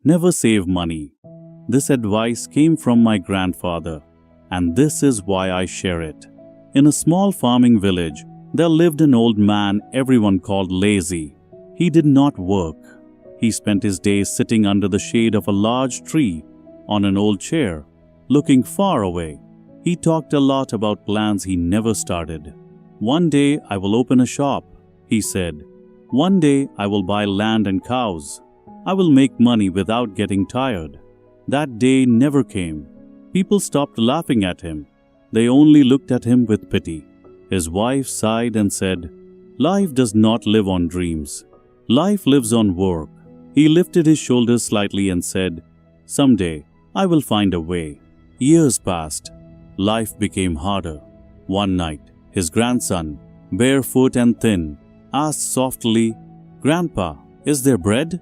Never save money. This advice came from my grandfather, and this is why I share it. In a small farming village, there lived an old man everyone called lazy. He did not work. He spent his days sitting under the shade of a large tree on an old chair, looking far away. He talked a lot about plans he never started. One day I will open a shop, he said. One day I will buy land and cows. I will make money without getting tired. That day never came. People stopped laughing at him. They only looked at him with pity. His wife sighed and said, "Life does not live on dreams. Life lives on work." He lifted his shoulders slightly and said, "Someday I will find a way." Years passed. Life became harder. One night, his grandson, barefoot and thin, asked softly, "Grandpa, is there bread?"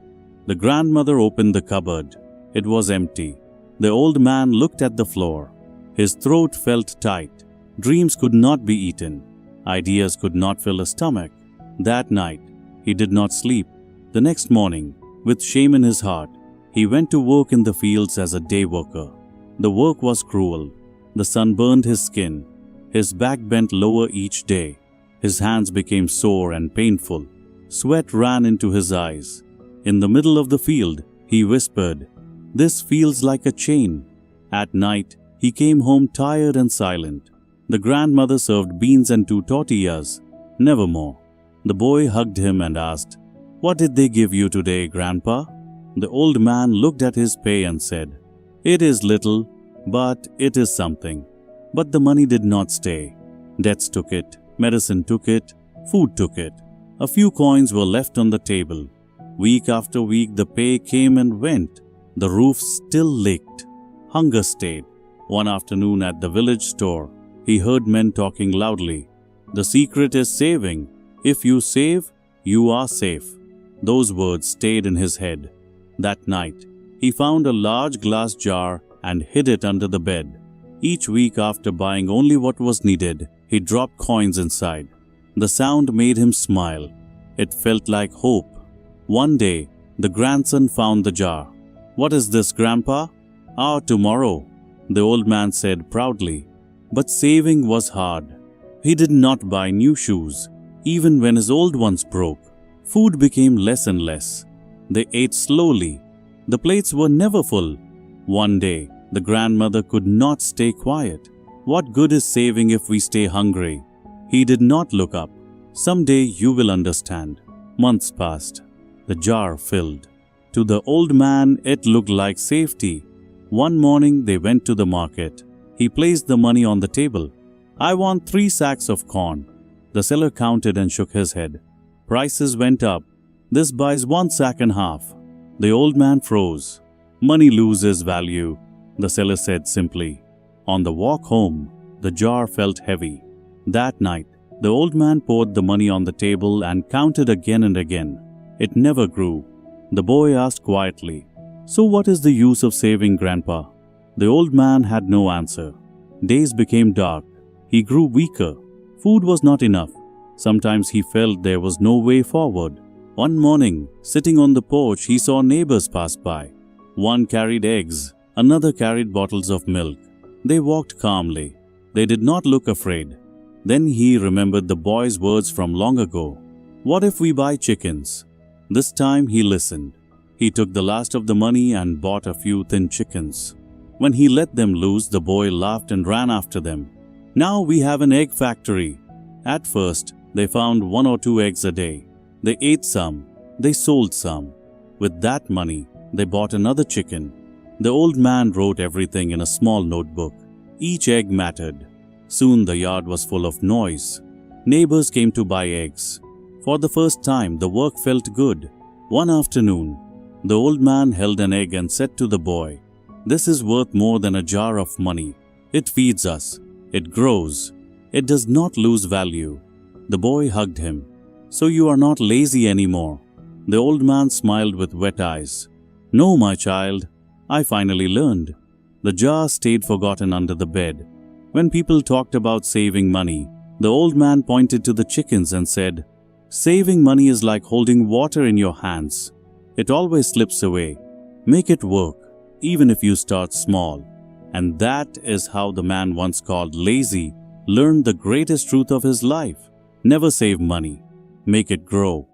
The grandmother opened the cupboard. It was empty. The old man looked at the floor. His throat felt tight. Dreams could not be eaten. Ideas could not fill a stomach. That night, he did not sleep. The next morning, with shame in his heart, he went to work in the fields as a day worker. The work was cruel. The sun burned his skin. His back bent lower each day. His hands became sore and painful. Sweat ran into his eyes. In the middle of the field, he whispered, "This feels like a chain." At night, he came home tired and silent. The grandmother served beans and 2 tortillas. Nevermore. The boy hugged him and asked, "What did they give you today, Grandpa?" The old man looked at his pay and said, "It is little, but it is something." But the money did not stay. Debts took it, medicine took it, food took it. A few coins were left on the table. Week after week the pay came and went. The roof still leaked. Hunger stayed. One afternoon at the village store, he heard men talking loudly. "The secret is saving. If you save, you are safe." Those words stayed in his head. That night, he found a large glass jar and hid it under the bed. Each week, after buying only what was needed, he dropped coins inside. The sound made him smile. It felt like hope. One day, the grandson found the jar. "What is this, Grandpa?" "Our tomorrow," the old man said proudly. But saving was hard. He did not buy new shoes, even when his old ones broke. Food became less and less. They ate slowly. The plates were never full. One day, the grandmother could not stay quiet. "What good is saving if we stay hungry?" He did not look up. "Someday you will understand." Months passed. The jar filled. To the old man, it looked like safety. One morning, they went to the market. He placed the money on the table. "I want 3 sacks of corn." The seller counted and shook his head. "Prices went up. This buys 1 sack and half." The old man froze. "Money loses value," the seller said simply. On the walk home, the jar felt heavy. That night, the old man poured the money on the table and counted again and again. It never grew. The boy asked quietly, "So what is the use of saving, Grandpa?" The old man had no answer. Days became dark. He grew weaker. Food was not enough. Sometimes he felt there was no way forward. One morning, sitting on the porch, he saw neighbors pass by. One carried eggs, another carried bottles of milk. They walked calmly. They did not look afraid. Then he remembered the boy's words from long ago. "What if we buy chickens?" This time he listened. He took the last of the money and bought a few thin chickens. When he let them loose, the boy laughed and ran after them. "Now we have an egg factory." At first, they found 1 or 2 eggs a day. They ate some. They sold some. With that money, they bought another chicken. The old man wrote everything in a small notebook. Each egg mattered. Soon the yard was full of noise. Neighbors came to buy eggs. For the first time, the work felt good. One afternoon, the old man held an egg and said to the boy, "This is worth more than a jar of money. It feeds us. It grows. It does not lose value." The boy hugged him. "So you are not lazy anymore?" The old man smiled with wet eyes. "No, my child. I finally learned." The jar stayed forgotten under the bed. When people talked about saving money, the old man pointed to the chickens and said, "Saving money is like holding water in your hands. It always slips away. Make it work, even if you start small. And that is how the man once called lazy learned the greatest truth of his life. Never save money. Make it grow.